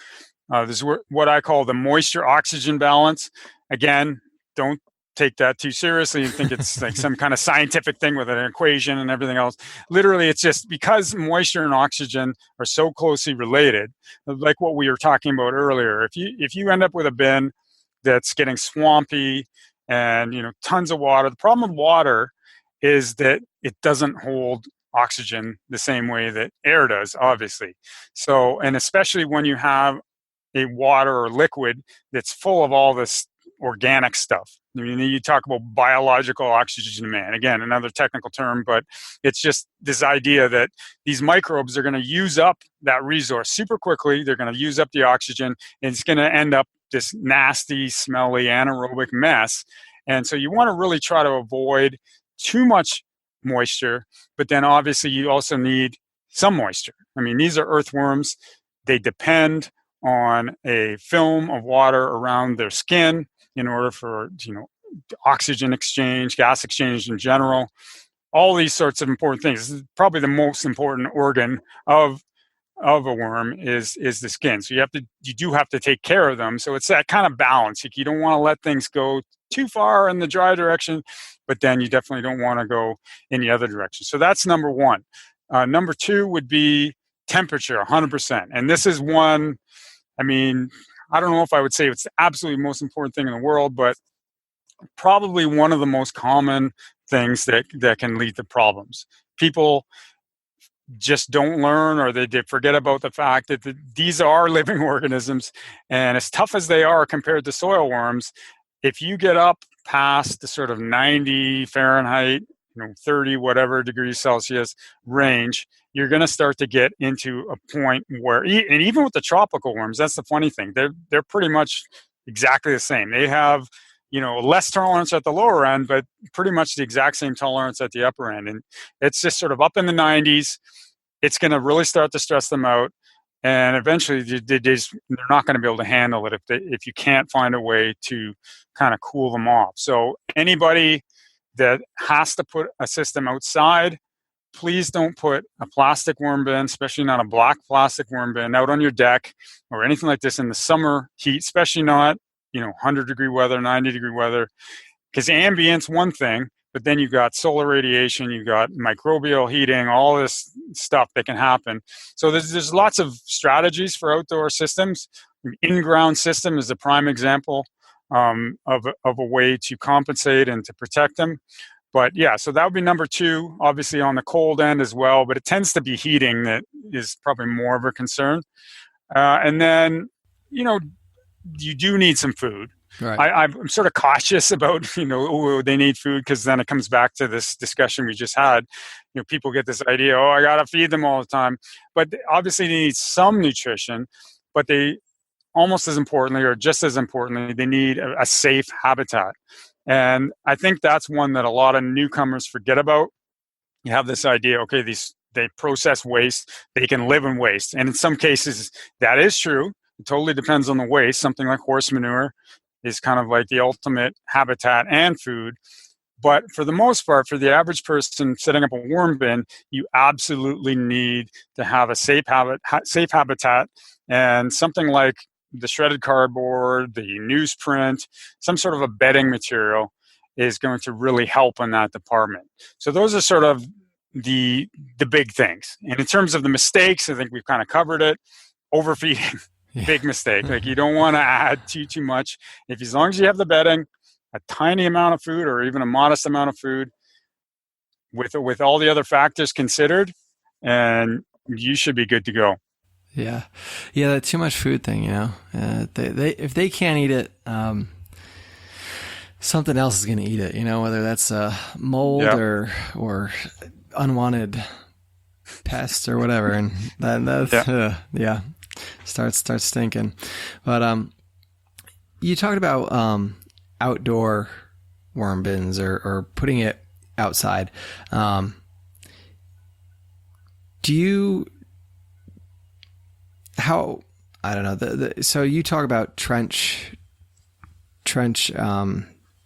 there's what I call the moisture-oxygen balance. Again, don't take that too seriously and think it's like some kind of scientific thing with an equation and everything else. Literally, it's just because moisture and oxygen are so closely related, like what we were talking about earlier. If you end up with a bin that's getting swampy and tons of water, the problem with water is that it doesn't hold oxygen the same way that air does, obviously. So, and especially when you have a water or liquid that's full of all this organic stuff. You talk about biological oxygen demand. Again, another technical term, but it's just this idea that these microbes are going to use up that resource super quickly. They're going to use up the oxygen, and it's going to end up this nasty, smelly, anaerobic mess. And so you want to really try to avoid too much moisture, but then obviously you also need some moisture. These are earthworms. They depend on a film of water around their skin in order for oxygen exchange, gas exchange in general, all these sorts of important things. This is probably the most important organ of a worm is the skin. So you do have to take care of them. So it's that kind of balance. You don't want to let things go too far in the dry direction, but then you definitely don't want to go in the other direction. So that's number one. Number two would be temperature, 100%. And this is one, I don't know if I would say it's the absolutely most important thing in the world, but probably one of the most common things that can lead to problems. People just don't learn, or they forget about the fact that these are living organisms, and as tough as they are compared to soil worms, if you get up past the sort of 90 Fahrenheit, 30 whatever degrees Celsius range, you're going to start to get into a point where, and even with the tropical worms, that's the funny thing, they're pretty much exactly the same. They have less tolerance at the lower end, but pretty much the exact same tolerance at the upper end. And it's just sort of up in the 90s. It's going to really start to stress them out. And eventually they're not going to be able to handle it if you can't find a way to kind of cool them off. So anybody that has to put a system outside, please don't put a plastic worm bin, especially not a black plastic worm bin, out on your deck or anything like this in the summer heat, especially not 100-degree weather, 90-degree weather, because ambient's one thing, but then you've got solar radiation, you've got microbial heating, all this stuff that can happen. So there's lots of strategies for outdoor systems. In-ground system is a prime example of a way to compensate and to protect them. But yeah, so that would be number 2, obviously on the cold end as well, but it tends to be heating that is probably more of a concern. And then, you do need some food. Right. I'm sort of cautious about, they need food, because then it comes back to this discussion we just had. People get this idea, I got to feed them all the time. But obviously they need some nutrition, but they almost as importantly, or just as importantly, they need a safe habitat. And I think that's one that a lot of newcomers forget about. You have this idea, okay, they process waste, they can live in waste. And in some cases, that is true. It totally depends on the waste. Something like horse manure is kind of like the ultimate habitat and food. But for the most part, for the average person setting up a worm bin, you absolutely need to have a safe habitat, and something like the shredded cardboard, the newsprint, some sort of a bedding material is going to really help in that department. So those are sort of the big things. And in terms of the mistakes, I think we've kind of covered it. Overfeeding, big mistake. Like, you don't want to add too much. As long as you have the bedding, a tiny amount of food, or even a modest amount of food, with all the other factors considered, and you should be good to go. Yeah, that too much food thing, they if they can't eat it, something else is going to eat it. Whether that's mold or unwanted pests or whatever, and that's starts stinking. But you talked about outdoor worm bins or putting it outside. I don't know. So you talk about trench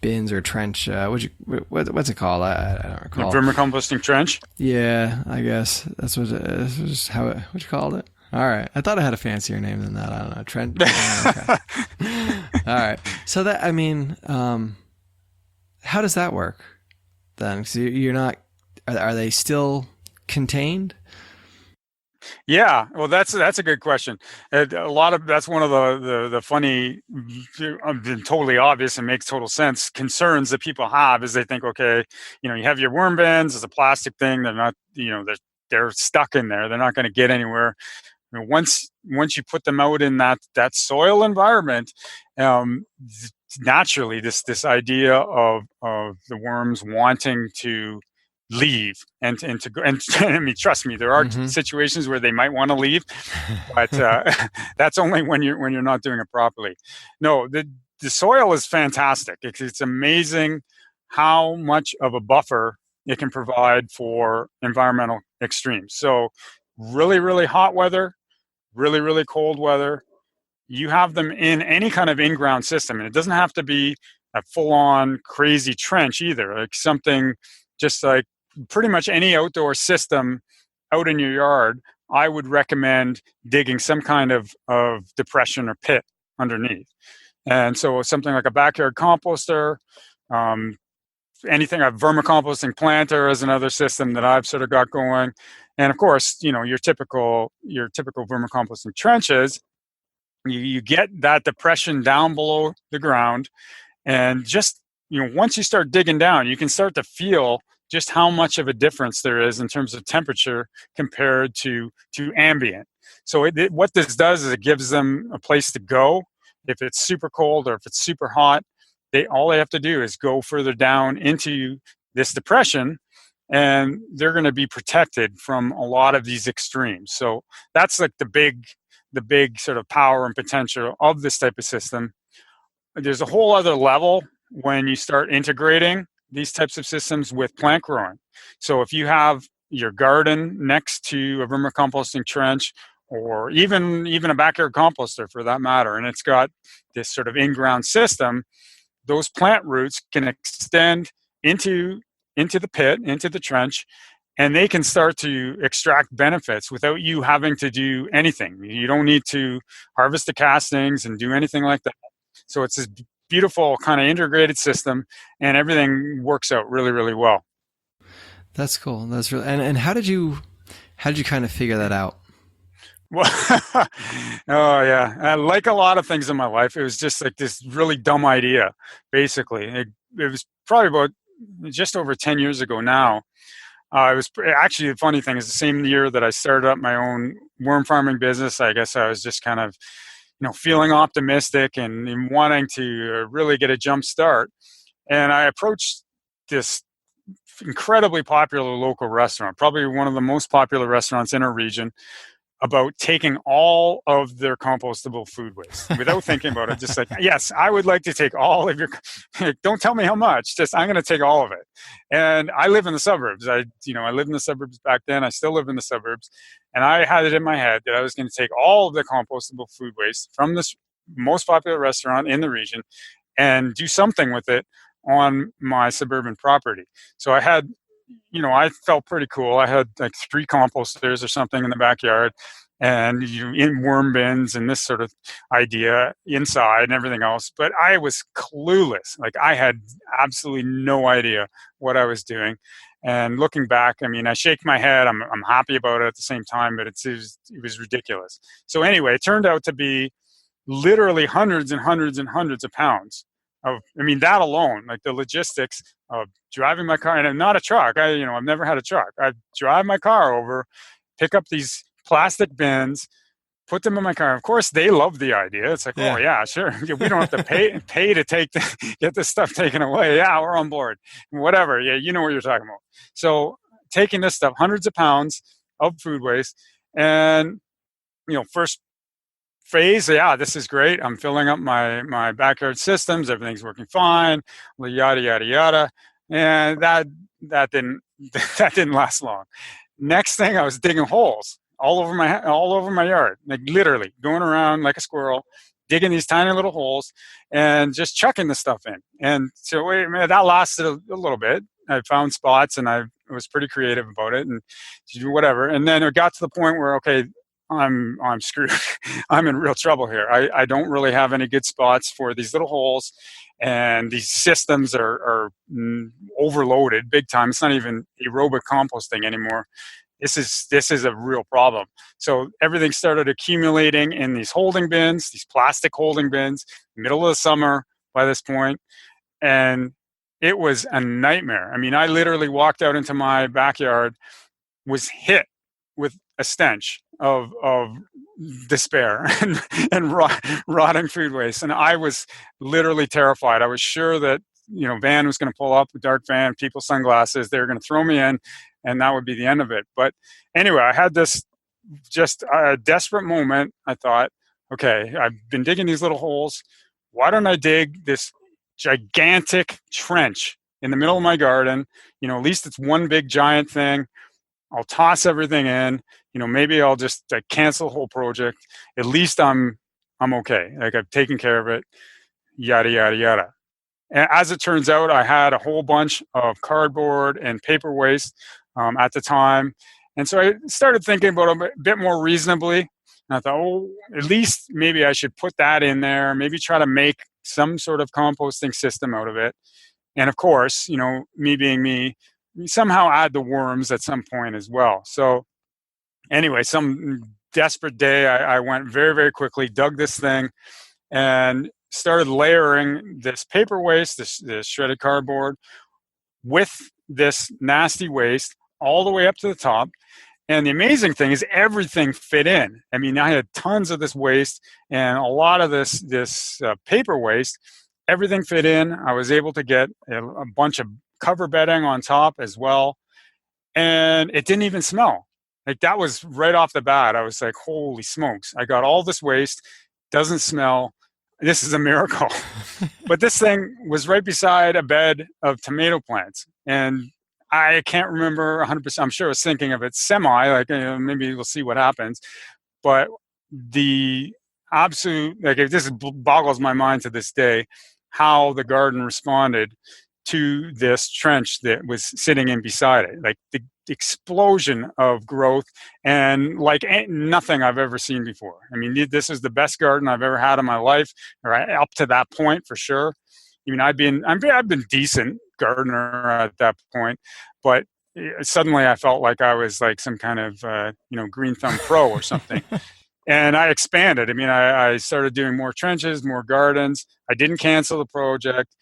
bins or trench. What's it called? I don't recall. Vermicomposting trench. Yeah, I guess that's what you called it. All right, I thought I had a fancier name than that. I don't know. Trench. All right. So how does that work then? So you're not. Are they still contained? Yeah, well, that's a good question. That's one of the funny, totally obvious and makes total sense concerns that people have, is they think, okay, you have your worm bins as a plastic thing. They're not, they're stuck in there. They're not going to get anywhere. Once you put them out in that soil environment, naturally this idea of the worms wanting to leave and to go, and I mean, trust me, there are situations where they might want to leave, but that's only when you're not doing it properly. No, the soil is fantastic. It's amazing how much of a buffer it can provide for environmental extremes. So really, really hot weather, really, really cold weather, you have them in any kind of in-ground system, and it doesn't have to be a full-on crazy trench either. Like something just like pretty much any outdoor system out in your yard, I would recommend digging some kind of depression or pit underneath. And so something like a backyard composter, anything, a vermicomposting planter is another system that I've sort of got going. And of course, your typical vermicomposting trenches, you get that depression down below the ground, and just, once you start digging down, you can start to feel just how much of a difference there is in terms of temperature compared to ambient. So what this does is it gives them a place to go. If it's super cold or if it's super hot, all they have to do is go further down into this depression, and they're going to be protected from a lot of these extremes. So that's like the big sort of power and potential of this type of system. There's a whole other level when you start integrating these types of systems with plant growing. So if you have your garden next to a vermicomposting trench, or even a backyard composter for that matter, and it's got this sort of in-ground system, those plant roots can extend into the pit, into the trench, and they can start to extract benefits without you having to do anything. You don't need to harvest the castings and do anything like that. So it's this beautiful kind of integrated system, and everything works out really, really well. That's cool. That's really, and how did you kind of figure that out? Well, oh yeah, like a lot of things in my life, it was just like this really dumb idea. Basically, it was probably about just over 10 years ago now. It was actually, the funny thing is, the same year that I started up my own worm farming business. I guess I was just kind of, feeling optimistic and wanting to really get a jump start. And I approached this incredibly popular local restaurant, probably one of the most popular restaurants in our region, about taking all of their compostable food waste without thinking about it. Just like, yes, I would like to take all of your, don't tell me how much, just I'm going to take all of it. And I live in the suburbs. I lived in the suburbs back then. I still live in the suburbs. And I had it in my head that I was going to take all of the compostable food waste from this most popular restaurant in the region and do something with it on my suburban property. So I had, I felt pretty cool. I had like 3 composters or something in the backyard, and in worm bins and this sort of idea inside and everything else. But I was clueless. Like, I had absolutely no idea what I was doing. And looking back, I mean, I shake my head. I'm happy about it at the same time, but it was ridiculous. So anyway, it turned out to be literally hundreds and hundreds and hundreds of pounds that alone, like the logistics of driving my car, and I'm not a truck. I've never had a truck. I drive my car over, pick up these plastic bins, put them in my car. Of course, they love the idea. It's like, yeah. Oh yeah, sure. We don't have to pay to get this stuff taken away. Yeah, we're on board. Whatever. Yeah, you know what you're talking about. So taking this stuff, hundreds of pounds of food waste, and first phase, yeah, this is great. I'm filling up my backyard systems. Everything's working fine. Yada yada yada, and that didn't last long. Next thing, I was digging holes all over my yard, like literally going around like a squirrel, digging these tiny little holes and just chucking the stuff in. And so that lasted a little bit. I found spots, and I was pretty creative about it, and whatever. And then it got to the point where, okay, I'm screwed. I'm in real trouble here. I don't really have any good spots for these little holes, and these systems are overloaded big time. It's not even aerobic composting anymore. This is a real problem. So everything started accumulating in these holding bins, these plastic holding bins, middle of the summer by this point, and it was a nightmare. I mean, I literally walked out into my backyard, was hit with a stench of despair and rotting food waste. And I was literally terrified. I was sure that, van was going to pull up, a dark van, people, sunglasses, they were going to throw me in, and that would be the end of it. But anyway, I had this just a desperate moment. I thought, okay, I've been digging these little holes. Why don't I dig this gigantic trench in the middle of my garden? At least it's one big giant thing. I'll toss everything in. Maybe I'll just cancel the whole project. At least I'm okay. Like, I've taken care of it. Yada yada yada. And as it turns out, I had a whole bunch of cardboard and paper waste at the time, and so I started thinking about it a bit more reasonably. And I thought, at least maybe I should put that in there. Maybe try to make some sort of composting system out of it. And of course, me being me, somehow add the worms at some point as well. So anyway, some desperate day, I went very, very quickly, dug this thing, and started layering this paper waste, this shredded cardboard, with this nasty waste all the way up to the top. And the amazing thing is, everything fit in. I mean, I had tons of this waste and a lot of this paper waste. Everything fit in. I was able to get a bunch of cover bedding on top as well, and it didn't even smell. Like, that was right off the bat. I was like, holy smokes, I got all this waste, doesn't smell. This is a miracle. But this thing was right beside a bed of tomato plants, and I can't remember 100%. I'm sure I was thinking of it semi, like, maybe we'll see what happens. But the absolute, if this boggles my mind to this day, how the garden responded to this trench that was sitting in beside it. Like, explosion of growth, and like nothing I've ever seen before. I mean, this is the best garden I've ever had in my life, or up to that point for sure. I mean, I've been decent gardener at that point, but suddenly I felt like I was like some kind of green thumb pro or something. And I expanded. I mean, I started doing more trenches, more gardens. I didn't cancel the project.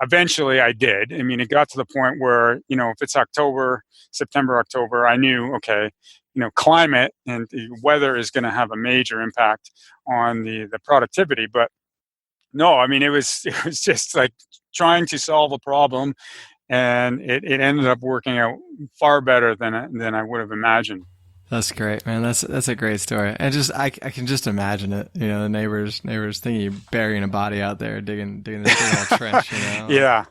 Eventually I did. I mean, it got to the point where, if it's September, October, I knew, okay, climate and the weather is going to have a major impact on the productivity. But no, I mean, it was just like trying to solve a problem, and it ended up working out far better than I would have imagined. That's great, man. That's a great story. I can just imagine it. The neighbors thinking you're burying a body out there, digging this big old trench. Yeah.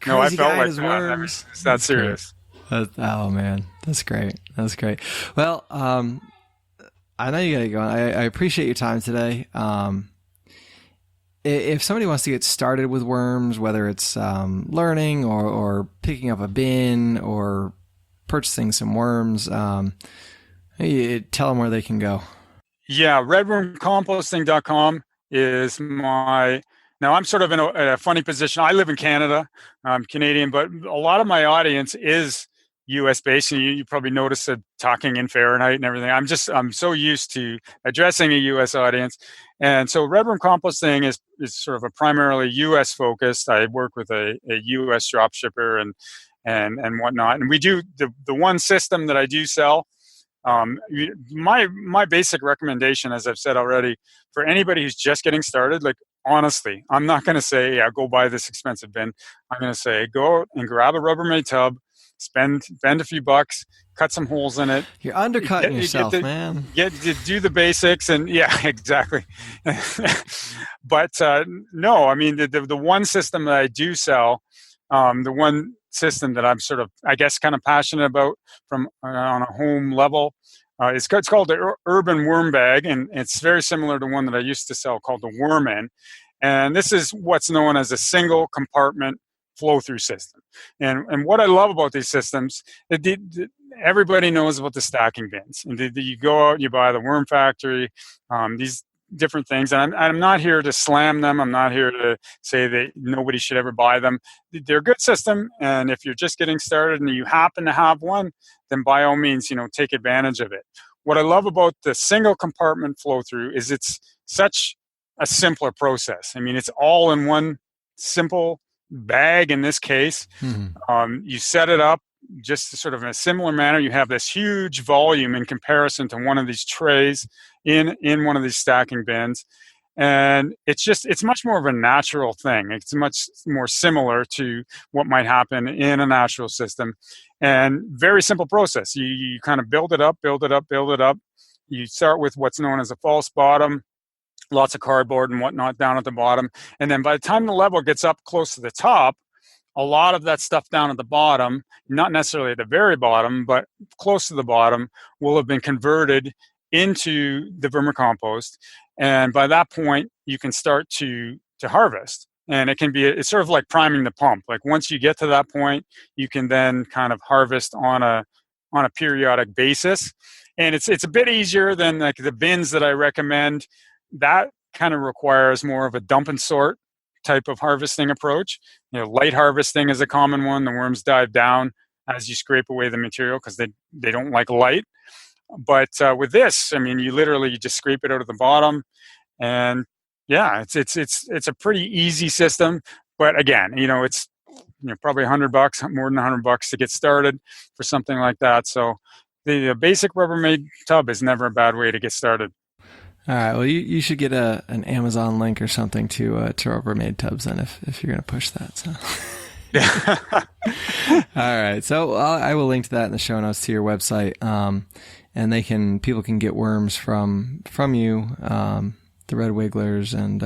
No, I Crazy felt guy like his that. worms. It's that serious. Oh man, that's great. That's great. Well, I know you gotta go. I appreciate your time today. If somebody wants to get started with worms, whether it's learning or picking up a bin or purchasing some worms, tell them where they can go. Yeah, redwormcomposting.com is my. Now I'm sort of in a funny position. I live in Canada. I'm Canadian, but a lot of my audience is U.S. based, and you probably noticed it talking in Fahrenheit and everything. I'm so used to addressing a U.S. audience, and so Redworm Composting is sort of a primarily U.S. focused. I work with a U.S. drop shipper and whatnot, and we do the one system that I do sell. My basic recommendation, as I've said already, for anybody who's just getting started, like honestly, I'm not going to say, go buy this expensive bin. I'm going to say, go out and grab a Rubbermaid tub, spend a few bucks, cut some holes in it. You're undercutting yourself, man. Do the basics, and yeah, exactly. But no, I mean the one system that I do sell, the one system that I'm sort of, I guess, kind of passionate about from on a home level. It's called the Urban Worm Bag, and it's very similar to one that I used to sell called the Wormin. And this is what's known as a single compartment flow-through system. And what I love about these systems, everybody knows about the stacking bins. And you go out, you buy the Worm Factory, these different things, and I'm not here to slam them. I'm not here to say that nobody should ever buy them. They're a good system, and if you're just getting started and you happen to have one, then by all means, take advantage of it. What I love about the single compartment flow through is it's such a simpler process. I mean, it's all in one simple bag in this case. Mm-hmm. You set it up just sort of in a similar manner. You have this huge volume in comparison to one of these trays in one of these stacking bins, and it's much more of a natural thing. It's much more similar to what might happen in a natural system, and very simple process. You kind of build it up. You start with what's known as a false bottom, lots of cardboard and whatnot down at the bottom, and then by the time the level gets up close to the top, a lot of that stuff down at the bottom, not necessarily at the very bottom, but close to the bottom, will have been converted into the vermicompost. And by that point, you can start to harvest. And it's sort of like priming the pump. Like once you get to that point, you can then kind of harvest on a periodic basis. And it's a bit easier than like the bins that I recommend. That kind of requires more of a dump and sort type of harvesting approach. Light harvesting is a common one. The worms dive down as you scrape away the material because they don't like light. But with this, I mean, you just scrape it out of the bottom, and yeah, it's a pretty easy system. But again, it's probably $100, more than $100 to get started for something like that. So the basic Rubbermaid tub is never a bad way to get started. All right. Well, you should get an Amazon link or something to Rubbermaid tubs then if you're going to push that. So. All right. So I will link to that in the show notes to your website. And people can get worms from you, the red wigglers. And,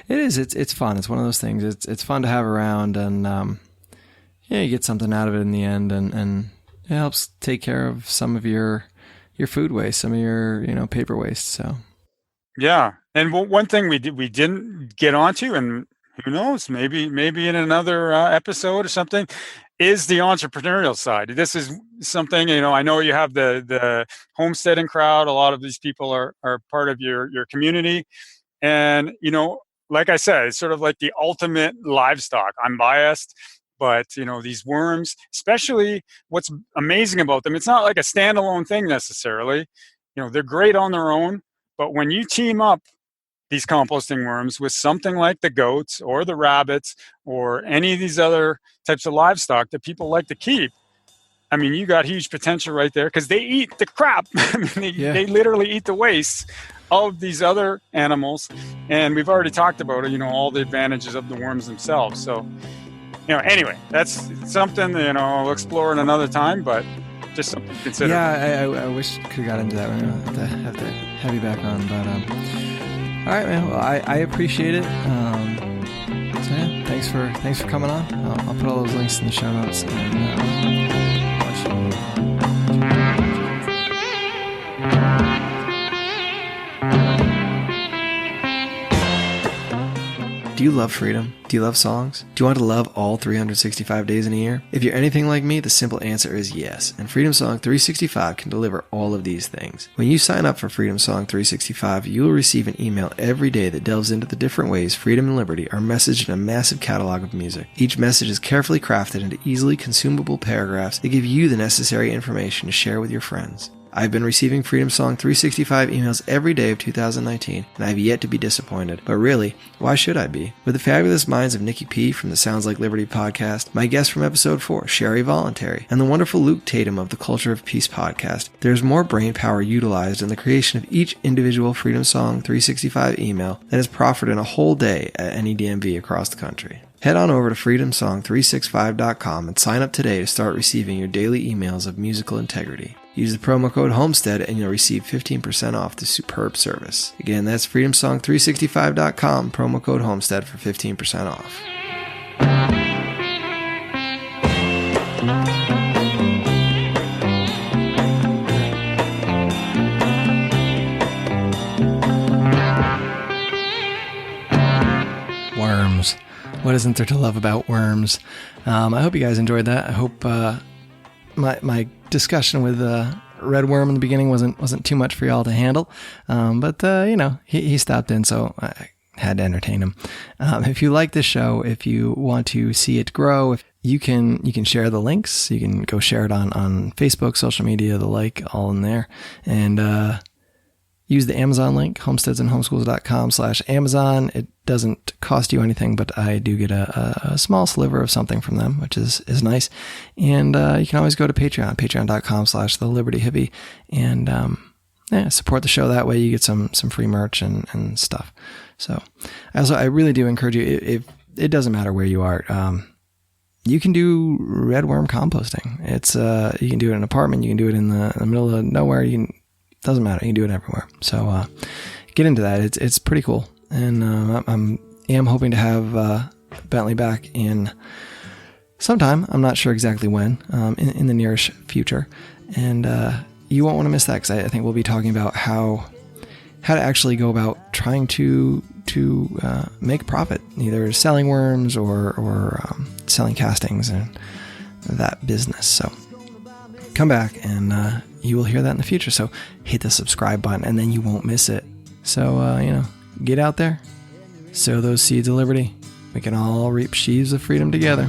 it's fun. It's one of those things. It's fun to have around, and, you get something out of it in the end, and it helps take care of some of your food waste, some of your, paper waste. So. Yeah. And one thing we didn't get onto, and who knows? Maybe in another episode or something, is the entrepreneurial side. This is something, I know you have the homesteading crowd. A lot of these people are part of your community. And, like I said, it's sort of like the ultimate livestock. I'm biased, but, these worms, especially what's amazing about them, it's not like a standalone thing necessarily. They're great on their own, but when you team up these composting worms with something like the goats or the rabbits or any of these other types of livestock that people like to keep, I mean, you got huge potential right there, because they eat the crap. They literally eat the waste of these other animals. And we've already talked about it, all the advantages of the worms themselves. So, anyway, that's something, we'll explore in another time, but just something to consider. Yeah, I wish I could have got into that. We're going to have to have you back on. But, all right, man. Well, I appreciate it. So, yeah, thanks for coming on. I'll put all those links in the show notes. And, do you love freedom? Do you love songs? Do you want to love all 365 days in a year? If you're anything like me, the simple answer is yes. And Freedom Song 365 can deliver all of these things. When you sign up for Freedom Song 365, you will receive an email every day that delves into the different ways freedom and liberty are messaged in a massive catalog of music. Each message is carefully crafted into easily consumable paragraphs that give you the necessary information to share with your friends. I've been receiving Freedom Song 365 emails every day of 2019, and I've yet to be disappointed. But really, why should I be? With the fabulous minds of Nikki P. from the Sounds Like Liberty podcast, my guest from episode 4, Sherry Voluntary, and the wonderful Luke Tatum of the Culture of Peace podcast, there's more brain power utilized in the creation of each individual Freedom Song 365 email than is proffered in a whole day at any DMV across the country. Head on over to freedomsong365.com and sign up today to start receiving your daily emails of musical integrity. Use the promo code HOMESTEAD and you'll receive 15% off this superb service. Again, that's freedomsong365.com, promo code HOMESTEAD for 15% off. Worms. What isn't there to love about worms? I hope you guys enjoyed that. I hope my discussion with Red Worm in the beginning wasn't too much for y'all to handle. But he stopped in, so I had to entertain him. If you like this show, if you want to see it grow, if you can share the links. You can go share it on Facebook, social media, the like, all in there. And use the Amazon link, homesteadsandhomeschools.com/Amazon. It doesn't cost you anything, but I do get a small sliver of something from them, which is nice. And you can always go to Patreon, patreon.com/thelibertyhippie, and support the show that way. You get some free merch and stuff. So I really do encourage you, if it doesn't matter where you are, you can do red worm composting. It's you can do it in an apartment, you can do it in the middle of nowhere, doesn't matter. You can do it everywhere. So get into that. It's pretty cool. And I'm hoping to have Bentley back in sometime. I'm not sure exactly when, in the nearish future. And you won't want to miss that, because I think we'll be talking about how to actually go about trying to make profit, either selling worms or selling castings and that business. So come back and you will hear that in the future. So hit the subscribe button and then you won't miss it. So, get out there, sow those seeds of liberty. We can all reap sheaves of freedom together.